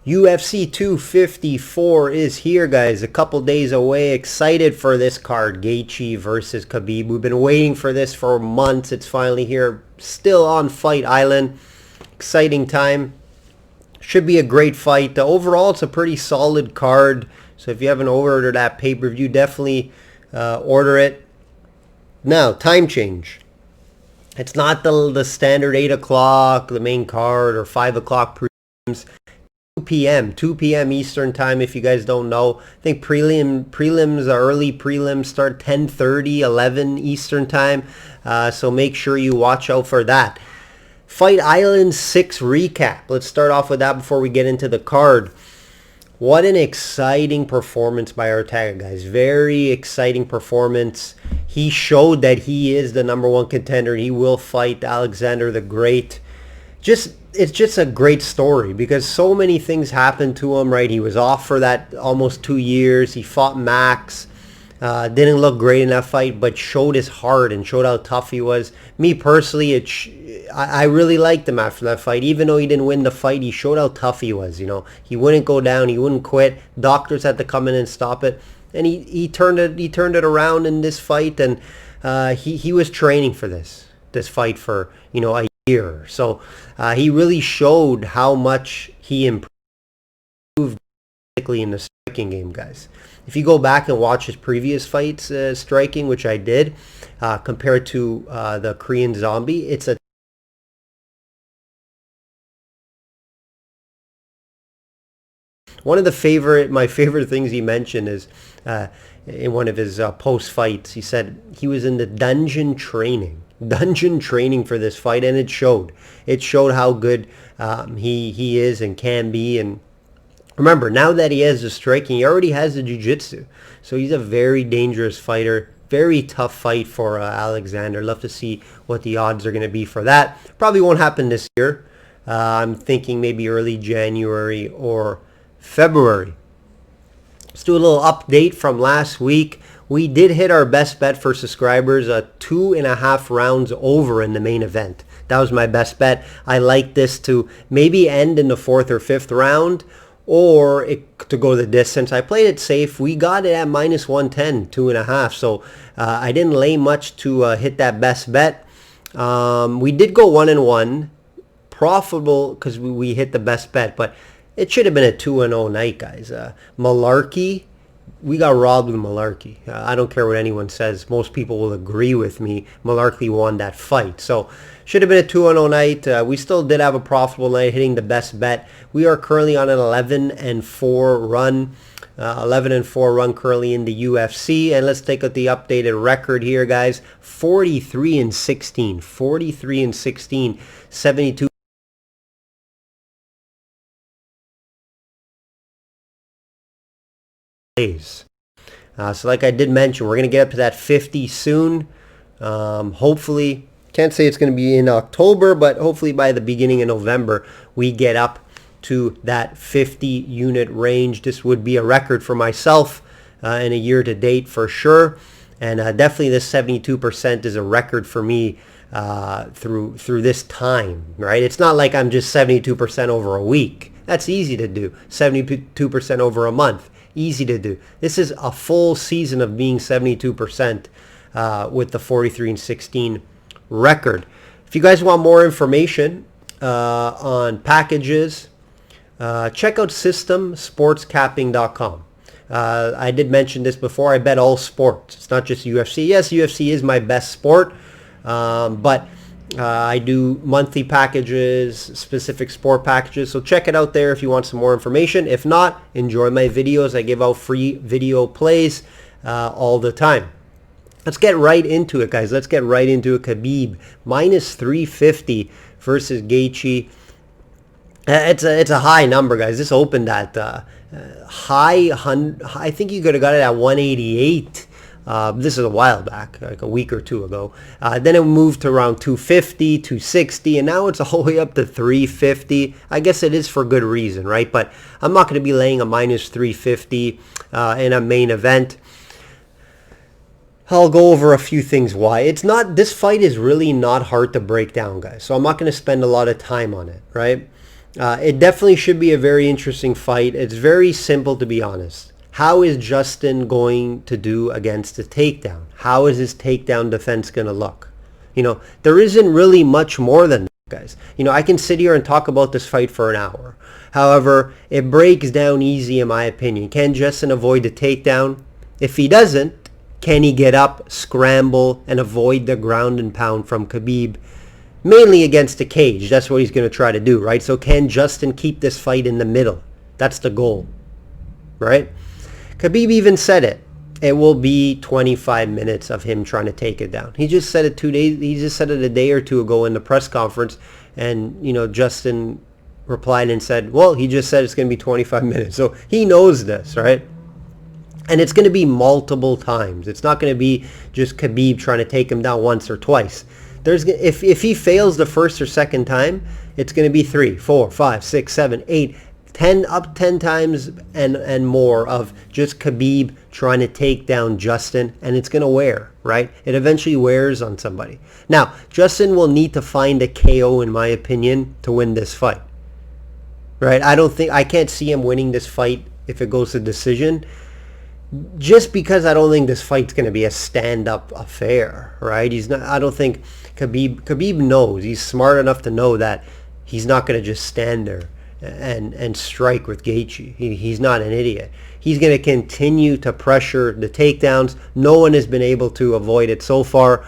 UFC 254 is here, guys. A couple days away. Excited for this card. Gaethje versus Khabib. We've been waiting for this for months. It's finally here. Still on Fight Island. Exciting time. Should be a great fight. Overall, it's a pretty solid card. So if you haven't ordered that pay-per-view, definitely order it. Now, time change. It's not the standard 8 o'clock, the main card, or 5 o'clock prelims. 2 p.m. Eastern time, if you guys don't know. I think prelims, early prelims start 10:30, 11 Eastern time. So make sure you watch out for that. Fight Island 6 recap. Let's start off with that before we get into the card. What an exciting performance by Ortega, guys. Very exciting performance. He showed that he is the #1 contender. He will fight Alexander the Great. It's just a great story because so many things happened to him, right? He was off for that almost 2 years. He fought Max. Didn't look great in that fight, but showed his heart and showed how tough he was. Me personally, I really liked him after that fight. Even though he didn't win the fight, he showed how tough he was. You know, he wouldn't go down. He wouldn't quit. Doctors had to come in and stop it, and he turned it around in this fight. And he was training for this fight for a year. So he really showed how much he improved in the striking game, guys. If you go back and watch his previous fights striking, which I did, compared to the Korean Zombie, it's a one of my favorite things he mentioned is in one of his post fights, he said he was in the dungeon training for this fight, and it showed how good he is and can be. And remember, now that he has the striking, he already has the jiu-jitsu, so he's a very dangerous fighter. Very tough fight for Alexander. Love to see what the odds are going to be for that. Probably won't happen this year. I'm thinking maybe early January or February. Let's do a little update from last week. We did hit our best bet for subscribers, 2.5 rounds over in the main event. That was my best bet. I like this to maybe end in the 4th or 5th round, or to go the distance. I played it safe. We got it at -110, 2.5. So I didn't lay much to hit that best bet. We did go 1-1, profitable because we hit the best bet, but it should have been a 2-0 night, guys. Malarkey, we got robbed with Malarkey. I don't care what anyone says. Most people will agree with me. Malarkey won that fight. So should have been a 2-0 night. We still did have a profitable night, hitting the best bet. We are currently on an 11-4 run. 11-4 run currently in the UFC. And let's take out the updated record here, guys. 43-16. 43-16. 72. So like I did mention, we're going to get up to that 50 soon. Hopefully, can't say it's going to be in October, but hopefully by the beginning of November, we get up to that 50 unit range. This would be a record for myself in a year to date for sure. And definitely this 72% is a record for me through this time, right? It's not like I'm just 72% over a week. That's easy to do. 72% over a month. Easy to do. This is a full season of being 72% with the 43-16 record. If you guys want more information on packages, check out systemsportscapping.com. I did mention this before. I bet all sports. It's not just UFC. Yes, UFC is my best sport, but I do monthly packages, specific sport packages. So check it out there if you want some more information. If not, enjoy my videos. I give out free video plays all the time. Let's get right into it, guys. Let's get right into it. Khabib, -350 versus Gaethje. It's a high number, guys. This opened at high. I think you could have got it at 188. This is a while back, like a week or two ago. Then it moved to around 250, 260, and now it's all the way up to 350. I guess it is for good reason, right? But I'm not going to be laying a -350 in a main event. I'll go over a few things why. This fight is really not hard to break down, guys. So I'm not going to spend a lot of time on it, right? It definitely should be a very interesting fight. It's very simple, to be honest. How is Justin going to do against the takedown? How is his takedown defense going to look? There isn't really much more than that, guys. I can sit here and talk about this fight for an hour. However, it breaks down easy in my opinion. Can Justin avoid the takedown? If he doesn't, can he get up, scramble, and avoid the ground and pound from Khabib? Mainly against the cage. That's what he's going to try to do, right? So can Justin keep this fight in the middle? That's the goal, right? Khabib even said it. It will be 25 minutes of him trying to take it down. He just said it 2 days. He just said it a day or two ago in the press conference, and Justin replied and said, "Well, he just said it's going to be 25 minutes." So he knows this, right? And it's going to be multiple times. It's not going to be just Khabib trying to take him down once or twice. If he fails the first or second time, it's going to be 3, 4, 5, 6, 7, 8, 10, up 10 times and more of just Khabib trying to take down Justin, and it's going to wear, right? It eventually wears on somebody. Now, Justin will need to find a KO, in my opinion, to win this fight, right? I can't see him winning this fight if it goes to decision, just because I don't think this fight's going to be a stand-up affair, right? I don't think Khabib knows. He's smart enough to know that he's not going to just stand there and strike with Gaethje. He's not an idiot. He's going to continue to pressure the takedowns. No one has been able to avoid it so far.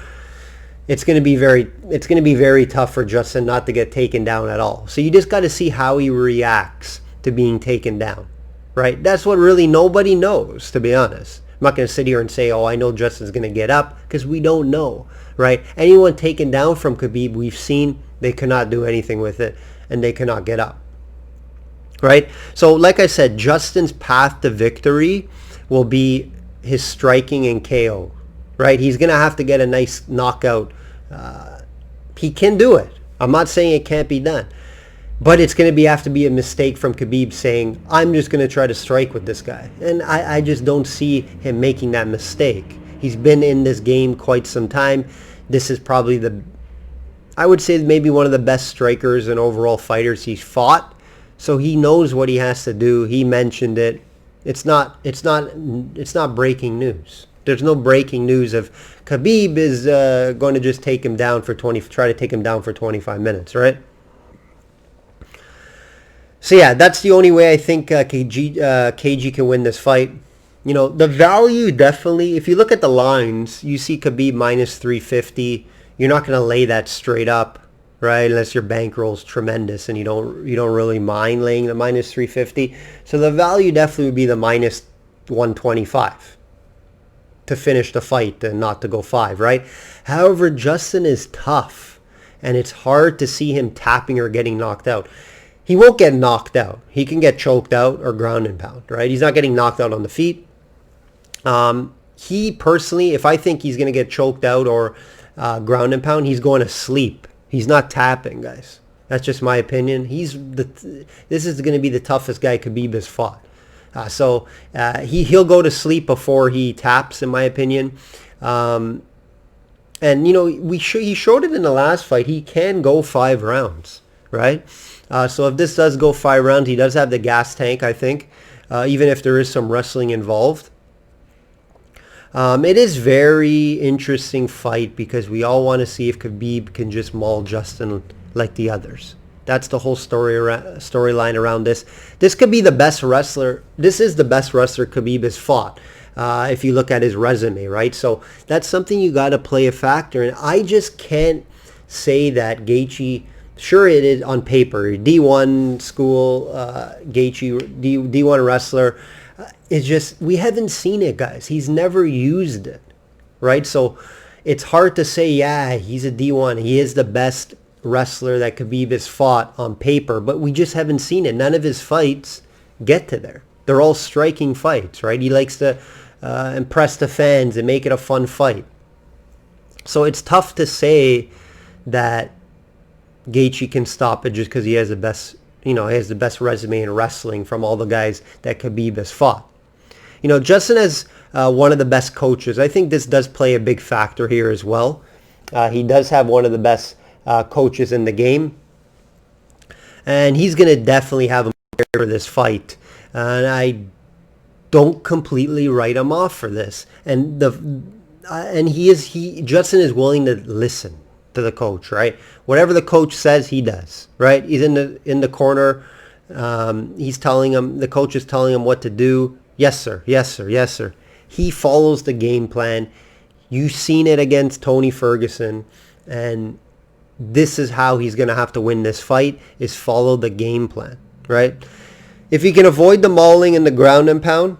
It's going to be very tough for Justin not to get taken down at all. So you just got to see how he reacts to being taken down, right? That's what really nobody knows, to be honest. I'm not going to sit here and say, oh, I know Justin's going to get up, because we don't know, right? Anyone taken down from Khabib, we've seen they cannot do anything with it, and they cannot get up, right? So like I said, Justin's path to victory will be his striking and KO, right? He's going to have to get a nice knockout. He can do it. I'm not saying it can't be done. But it's going to have to be a mistake from Khabib saying, I'm just going to try to strike with this guy. And I just don't see him making that mistake. He's been in this game quite some time. This is probably I would say maybe one of the best strikers and overall fighters he's fought. So he knows what he has to do. He mentioned it. It's not breaking news. There's no breaking news of Khabib is going to just try to take him down for 25 minutes, right? So yeah, that's the only way I think KG can win this fight. The value definitely, if you look at the lines, you see Khabib minus 350. You're not going to lay that straight up, right? Unless your bankroll's tremendous and you don't really mind laying the minus 350. So the value definitely would be the minus 125 to finish the fight and not to go 5, right? However, Justin is tough, and it's hard to see him tapping or getting knocked out. He won't get knocked out. He can get choked out or ground and pound, right? He's not getting knocked out on the feet. He personally, if I think he's going to get choked out or ground and pound, he's going to sleep. He's not tapping, guys. That's just my opinion. This is going to be the toughest guy Khabib has fought. So he'll go to sleep before he taps, in my opinion. And he showed it in the last fight. He can go 5 rounds, right? So if this does go 5 rounds, he does have the gas tank, I think, even if there is some wrestling involved. It is very interesting fight because we all want to see if Khabib can just maul Justin like the others. That's the whole storyline around this. This could be the best wrestler. This is the best wrestler Khabib has fought. If you look at his resume, right? So that's something you got to play a factor in. I just can't say that Gaethje. Sure, it is on paper. D1 school, Gaethje, D1 wrestler. It's just, we haven't seen it, guys. He's never used it, right? So it's hard to say, yeah, he's a D1. He is the best wrestler that Khabib has fought on paper, but we just haven't seen it. None of his fights get to there. They're all striking fights, right? He likes to impress the fans and make it a fun fight. So it's tough to say that Gaethje can stop it just because he has the best, he has the best resume in wrestling from all the guys that Khabib has fought. Justin has one of the best coaches. I think this does play a big factor here as well. He does have one of the best coaches in the game. And he's going to definitely have him for this fight. And I don't completely write him off for this. And Judson is willing to listen to the coach, right? Whatever the coach says, he does, right? He's in the corner. He's telling him, the coach is telling him what to do. Yes, sir. Yes, sir. Yes, sir. He follows the game plan. You've seen it against Tony Ferguson, and this is how he's going to have to win this fight, is follow the game plan, right? If he can avoid the mauling and the ground and pound,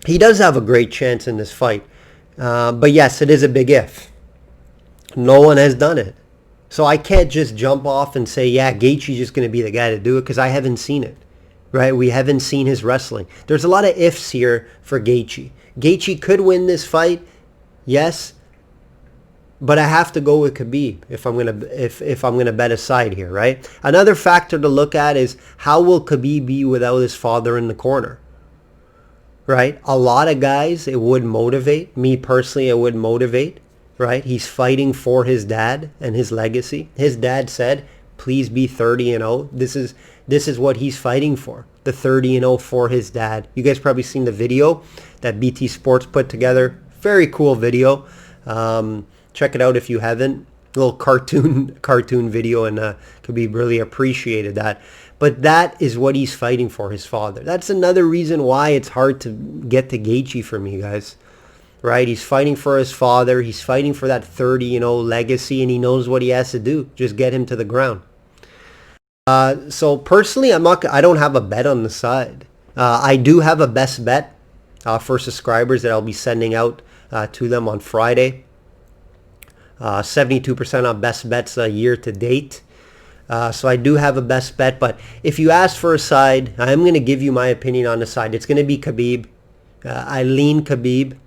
he does have a great chance in this fight. But yes, it is a big if. No one has done it. So I can't just jump off and say, yeah, Gaethje's just going to be the guy to do it, because I haven't seen it, right? We haven't seen his wrestling. There's a lot of ifs here for Gaethje. Gaethje could win this fight, yes, but I have to go with Khabib if I'm gonna bet a side here, right? Another factor to look at is, how will Khabib be without his father in the corner, right? A lot of guys, it would motivate. Me personally, it would motivate, right? He's fighting for his dad and his legacy. His dad said, please be 30-0. This is what he's fighting for. The 30-0 for his dad. You guys probably seen the video that BT Sports put together. Very cool video. Check it out if you haven't. A little cartoon video, and Khabib really appreciated that. But that is what he's fighting for, his father. That's another reason why it's hard to get to Gaethje for me, guys. Right? He's fighting for his father. He's fighting for that 30-0 legacy, and he knows what he has to do. Just get him to the ground. So personally, I don't have a bet on the side. I do have a best bet for subscribers that I'll be sending out to them on Friday. 72% on best bets year to date. So I do have a best bet. But if you ask for a side, I'm going to give you my opinion on the side. It's going to be Khabib. I lean Khabib.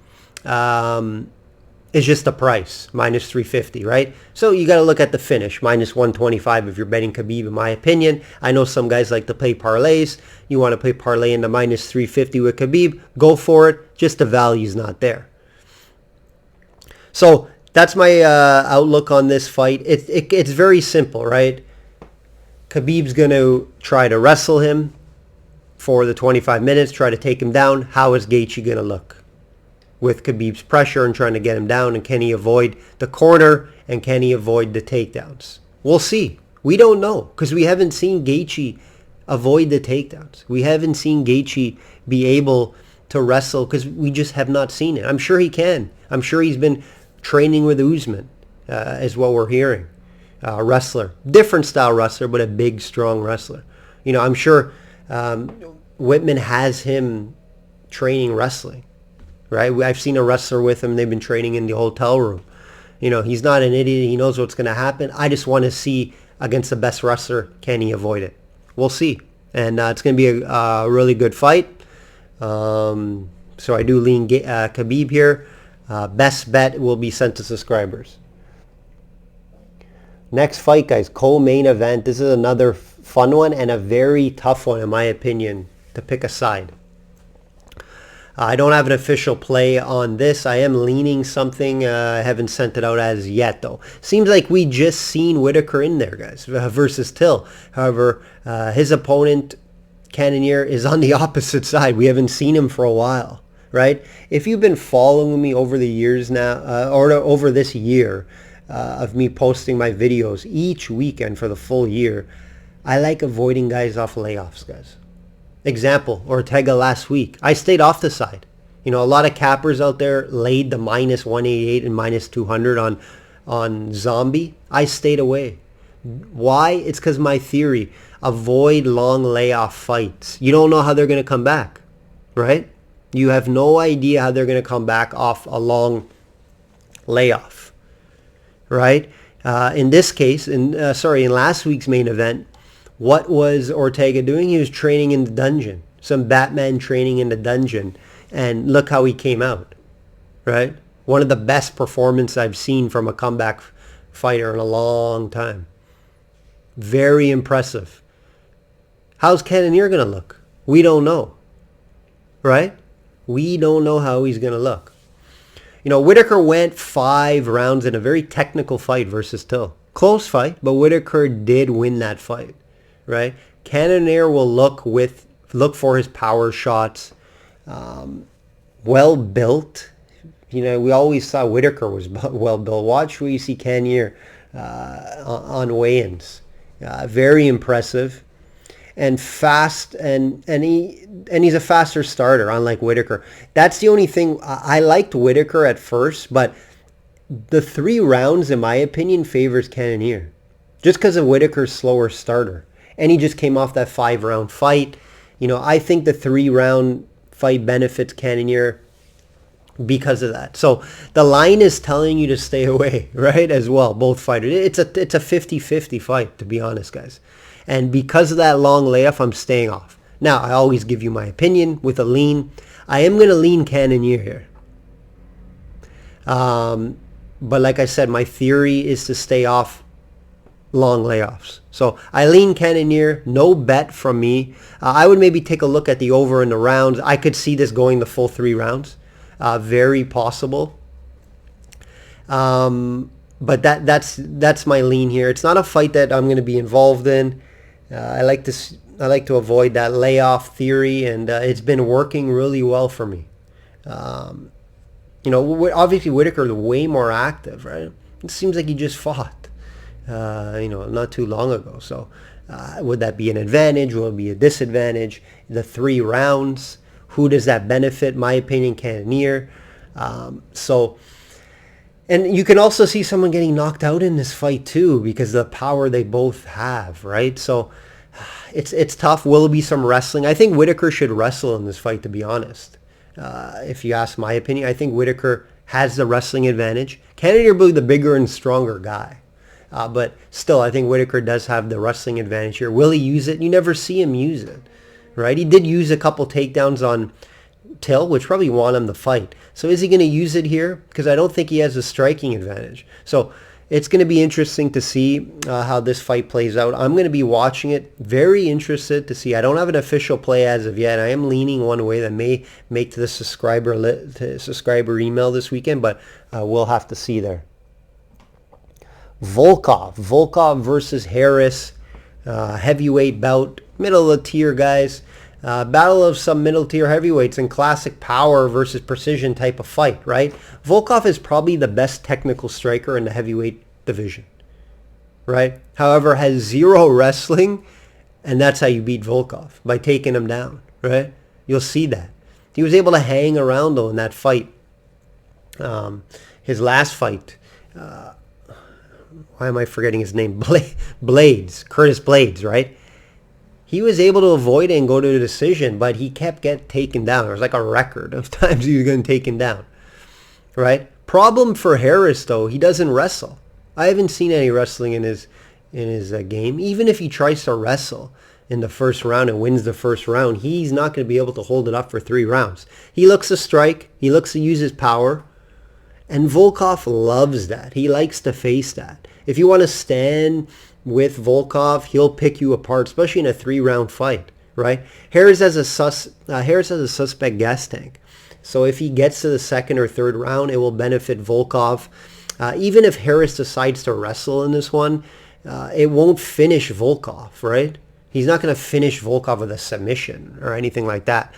It's just the price, minus 350, right? So you got to look at the finish, minus 125 if you're betting Khabib, in my opinion. I know some guys like to play parlays. You want to play parlay in the minus 350 with Khabib, go for it. Just the value's not there. So that's my outlook on this fight. It's very simple, right? Khabib's going to try to wrestle him for the 25 minutes, try to take him down. How is Gaethje going to look with Khabib's pressure and trying to get him down? And can he avoid the corner, and can he avoid the takedowns? We'll see. We don't know, because we haven't seen Gaethje avoid the takedowns. We haven't seen Gaethje be able to wrestle, because we just have not seen it. I'm sure he can. I'm sure he's been training with Usman, is what we're hearing. Wrestler. Different style wrestler, but a big, strong wrestler. You know, I'm sure Whitman has him training wrestling. Right? I've seen a wrestler with him. They've been training in the hotel room. You know, he's not an idiot. He knows what's going to happen. I just want to see, against the best wrestler, can he avoid it? We'll see. And it's going to be a really good fight. So I do lean Khabib here. Best bet will be sent to subscribers. Next fight, guys, co-main event. This is another fun one and a very tough one, in my opinion, to pick a side. I don't have an official play on this. I am leaning something. I haven't sent it out as yet, though. Seems like we just seen Whittaker in there, guys, versus Till. However, his opponent, Cannonier, is on the opposite side. We haven't seen him for a while, right? If you've been following me over the years now, or over this year of me posting my videos each weekend for the full year, I like avoiding guys off layoffs, guys. Example, Ortega last week. I stayed off the side. You know, a lot of cappers out there laid the minus 188 and minus 200 on Zombie. I stayed away. Why? It's because my theory, avoid long layoff fights. You don't know how they're going to come back, right? You have no idea how they're going to come back off a long layoff, right? In this case, in last week's main event, what was Ortega doing? He was training in the dungeon. Some Batman training in the dungeon. And look how he came out, right? One of the best performances I've seen from a comeback fighter in a long time. Very impressive. How's Cannonier going to look? We don't know, right? We don't know how he's going to look. You know, Whittaker went 5 rounds in a very technical fight versus Till. Close fight, but Whittaker did win that fight. right? Cannonier will look for his power shots. Well built. You know, we always saw Whittaker was well built. Watch where you see Cannonier on weigh-ins. Very impressive and fast, and he's a faster starter, unlike Whittaker. That's the only thing. I liked Whittaker at first, but the 3 rounds, in my opinion, favors Cannonier, just because of Whittaker's slower starter, and he just came off that 5-round fight. You know, I think the 3-round fight benefits Cannonier because of that. So the line is telling you to stay away, right? As well, both fighters. It's a 50-50 fight, to be honest, guys. And because of that long layoff, I'm staying off. Now, I always give you my opinion with a lean. I am going to lean Cannonier here. But like I said, my theory is to stay off long layoffs. So I lean Cannonier. No bet from me. I would maybe take a look at the over in the rounds. I could see this going the full 3 rounds. Very possible. But that's my lean here. It's not a fight that I'm going to be involved in. I like to avoid that layoff theory, and it's been working really well for me. You know, obviously Whittaker is way more active, right? It seems like he just fought, you know, not too long ago. So would that be an advantage? Will it be a disadvantage? The 3 rounds, who does that benefit? My opinion, Cannonier. And you can also see someone getting knocked out in this fight too, because of the power they both have, right? So it's tough. Will there be some wrestling? I think Whittaker should wrestle in this fight, to be honest. If you ask my opinion, I think Whittaker has the wrestling advantage. Cannonier will be the bigger and stronger guy. But still, I think Whittaker does have the wrestling advantage here. Will he use it? You never see him use it, right? He did use a couple takedowns on Till, which probably won him the fight. So is he going to use it here? Because I don't think he has a striking advantage. So it's going to be interesting to see how this fight plays out. I'm going to be watching it. Very interested to see. I don't have an official play as of yet. I am leaning one way that may make to the subscriber email this weekend, but we'll have to see there. Volkov versus Harris. Heavyweight bout. Middle of the tier, guys. Battle of some middle tier heavyweights in classic power versus precision type of fight, right? Volkov is probably the best technical striker in the heavyweight division, right? However, has 0 wrestling, and that's how you beat Volkov, by taking him down, right? You'll see that. He was able to hang around, though, in that fight. His last fight, why am I forgetting his name? Curtis Blades, right? He was able to avoid it and go to a decision, but he kept getting taken down. There was like a record of times he was getting taken down, right? Problem for Harris, though, he doesn't wrestle. I haven't seen any wrestling in his game. Even if he tries to wrestle in the first round and wins the first round, he's not going to be able to hold it up for 3 rounds. He looks to strike. He looks to use his power. And Volkov loves that. He likes to face that. If you want to stand with Volkov, he'll pick you apart, especially in a 3-round fight, right? Harris has a suspect gas tank. So if he gets to the 2nd or 3rd round, it will benefit Volkov. Even if Harris decides to wrestle in this one, it won't finish Volkov, right? He's not going to finish Volkov with a submission or anything like that.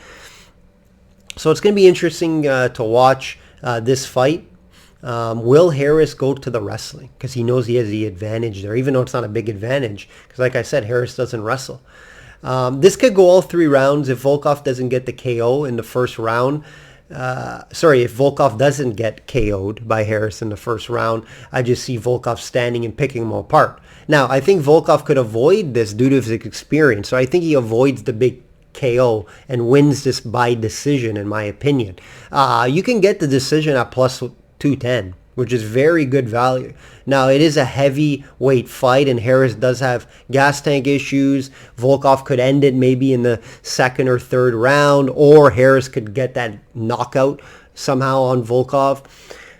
So it's going to be interesting to watch this fight. Will Harris go to the wrestling? Because he knows he has the advantage there, even though it's not a big advantage. Because like I said, Harris doesn't wrestle. This could go all 3 rounds if Volkov doesn't get the KO in the first round. If Volkov doesn't get KO'd by Harris in the first round, I just see Volkov standing and picking him apart. Now, I think Volkov could avoid this due to his experience. So I think he avoids the big KO and wins this by decision, in my opinion. You can get the decision at plus 210, which is very good value. Now, it is a heavyweight fight, and Harris does have gas tank issues. Volkov could end it maybe in the 2nd or 3rd round, or Harris could get that knockout somehow on Volkov.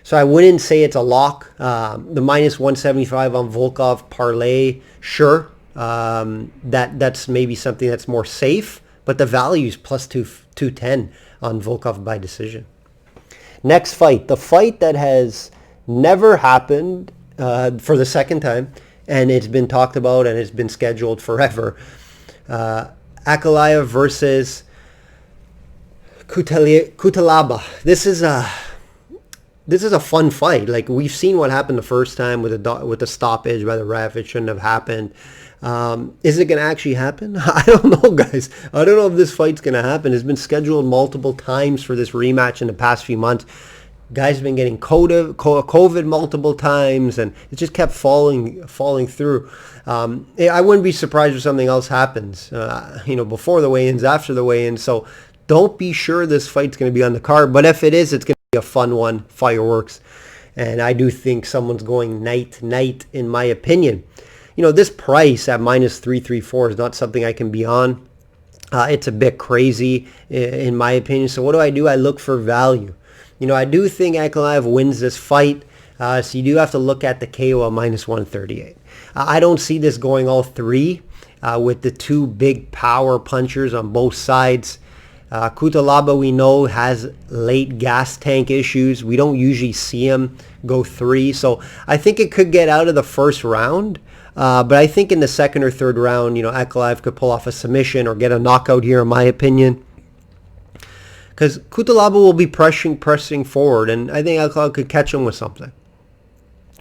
So I wouldn't say it's a lock. The minus 175 on Volkov parlay, sure. That's maybe something that's more safe, but the value is plus 210 on Volkov by decision. Next fight, the fight that has never happened for the 2nd time, and it's been talked about and it's been scheduled forever. Ankalaev versus Cutelaba. This is a fun fight. Like, we've seen what happened the first time with the stoppage by the ref. It shouldn't have happened. Is it going to actually happen? I don't know, guys. I don't know if this fight's going to happen. It's been scheduled multiple times for this rematch in the past few months. Guys have been getting COVID multiple times, and it just kept falling through. I wouldn't be surprised if something else happens, before the weigh-ins, after the weigh-ins. So don't be sure this fight's going to be on the card. But if it is, it's going to be a fun one, fireworks. And I do think someone's going night, in my opinion. This price at -334 is not something I can be on. It's a bit crazy, in my opinion. So what do? I look for value. I do think Ankalaev wins this fight. So you do have to look at the KO at -138. I don't see this going all three with the two big power punchers on both sides. Cutelaba, we know, has late gas tank issues. We don't usually see him go three. So I think it could get out of the first round. But I think in the second or third round, Ankalaev could pull off a submission or get a knockout here, in my opinion. Because Cutelaba will be pressing forward, and I think Ankalaev could catch him with something.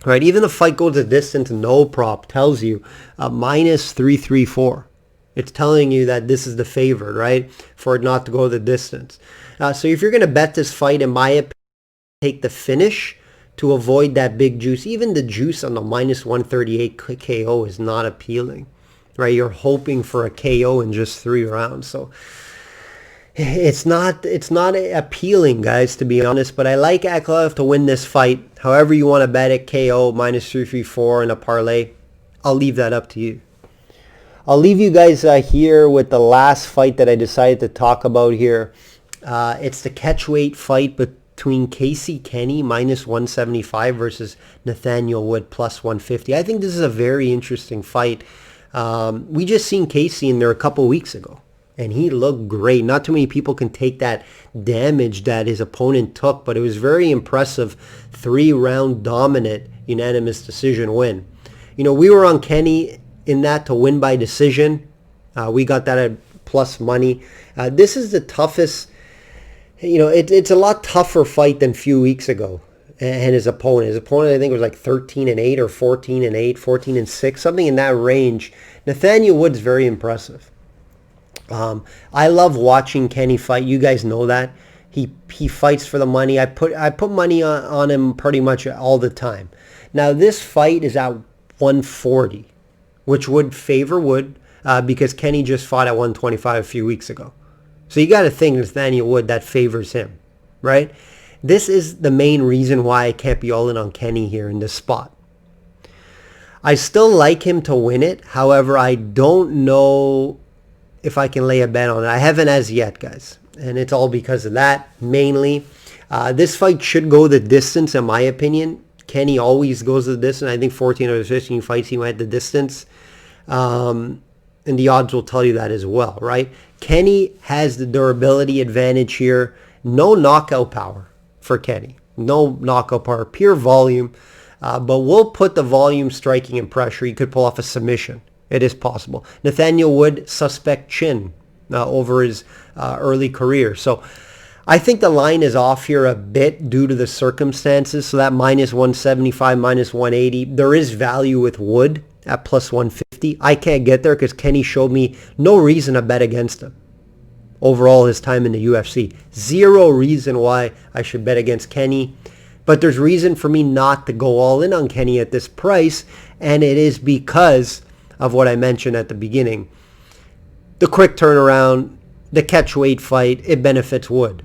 Right? Even the fight goes the distance, no prop tells you -334. It's telling you that this is the favorite, right? For it not to go the distance. So if you're going to bet this fight, in my opinion, take the finish to avoid that big juice. Even the juice on the -138 KO is not appealing, right? You're hoping for a KO in just 3 rounds. So it's not appealing, guys, to be honest. But I like Ankalaev to win this fight. However you want to bet it, KO, -334 in a parlay. I'll leave that up to you. I'll leave you guys here with the last fight that I decided to talk about here. It's the catchweight fight between Kenney -175 versus Nathaniel Wood +150. I think this is a very interesting fight. We just seen Casey in there a couple weeks ago, and he looked great. Not too many people can take that damage that his opponent took, but it was very impressive. 3-round dominant unanimous decision win. We were on Kenney in that to win by decision. We got that at plus money. This is the toughest, it's a lot tougher fight than a few weeks ago. And his opponent, I think, was like 13-8 or 14-8, 14-6, something in that range. Nathaniel Wood's very impressive. I love watching Kenney fight. You guys know that. He fights for the money. I put money on him pretty much all the time. Now this fight is at 140. Which would favor Wood because Kenney just fought at 125 a few weeks ago. So you got to think Nathaniel Wood, that favors him, right? This is the main reason why I can't be all in on Kenney here in this spot. I still like him to win it. However, I don't know if I can lay a bet on it. I haven't as yet, guys. And it's all because of that, mainly. This fight should go the distance, in my opinion. Kenney always goes the distance. I think 14 of his 15 fights he went the distance. And the odds will tell you that as well, right? Kenney has the durability advantage here. No knockout power for Kenney. No knockout power. Pure volume. But we'll put the volume, striking, and pressure. He could pull off a submission. It is possible. Nathaniel Wood, suspect chin over his early career. So I think the line is off here a bit due to the circumstances. So that -175, -180. There is value with Wood at +150. I can't get there because Kenney showed me no reason to bet against him. Overall, his time in the UFC. Zero reason why I should bet against Kenney. But there's reason for me not to go all in on Kenney at this price. And it is because of what I mentioned at the beginning. The quick turnaround, the catchweight fight, it benefits Wood.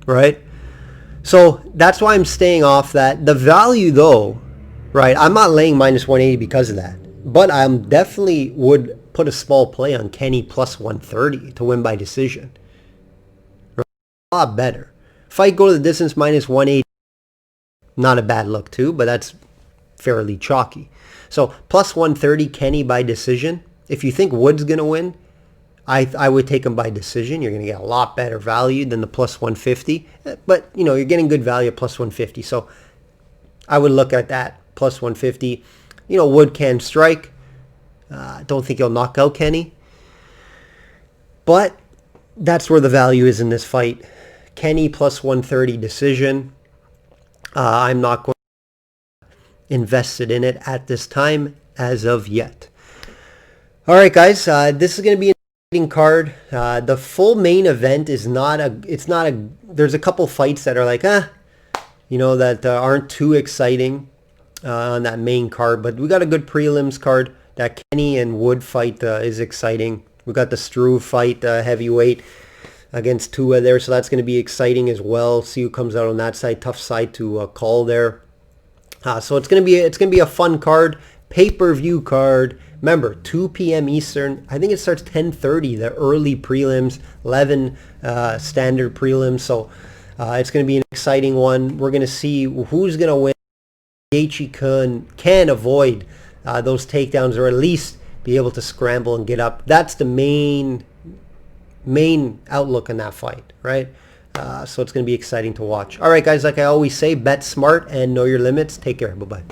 Right? So that's why I'm staying off that. The value though, right, I'm not laying -180 because of that. But I'm definitely would put a small play on Kenney +130 to win by decision. Right? A lot better. Fight go to the distance -180. Not a bad look too, but that's fairly chalky. So +130 Kenney by decision. If you think Wood's going to win, I would take him by decision. You're going to get a lot better value than the +150. But, you're getting good value at +150. So I would look at that, +150. Wood can strike. Don't think he'll knock out Kenney. But that's where the value is in this fight. Kenney plus 130 decision. I'm not going to invest in it at this time as of yet. All right, guys, this is going to be an exciting card. The full main event is not a, there's a couple fights that are like, that aren't too exciting on that main card, but we got a good prelims card. That Kenney and Wood fight is exciting. We got the Struve fight, heavyweight against Tua there, so that's going to be exciting as well. See who comes out on that side. Tough side to call there. So it's going to be a fun card, pay-per-view card. Remember, 2 p.m. Eastern. I think it starts 10:30. The early prelims, 11 standard prelims. So it's going to be an exciting one. We're going to see who's going to win. Gaethje can avoid those takedowns, or at least be able to scramble and get up. That's the main outlook in that fight, right? So it's going to be exciting to watch. All right, guys, like I always say, bet smart and know your limits. Take care. Bye-bye.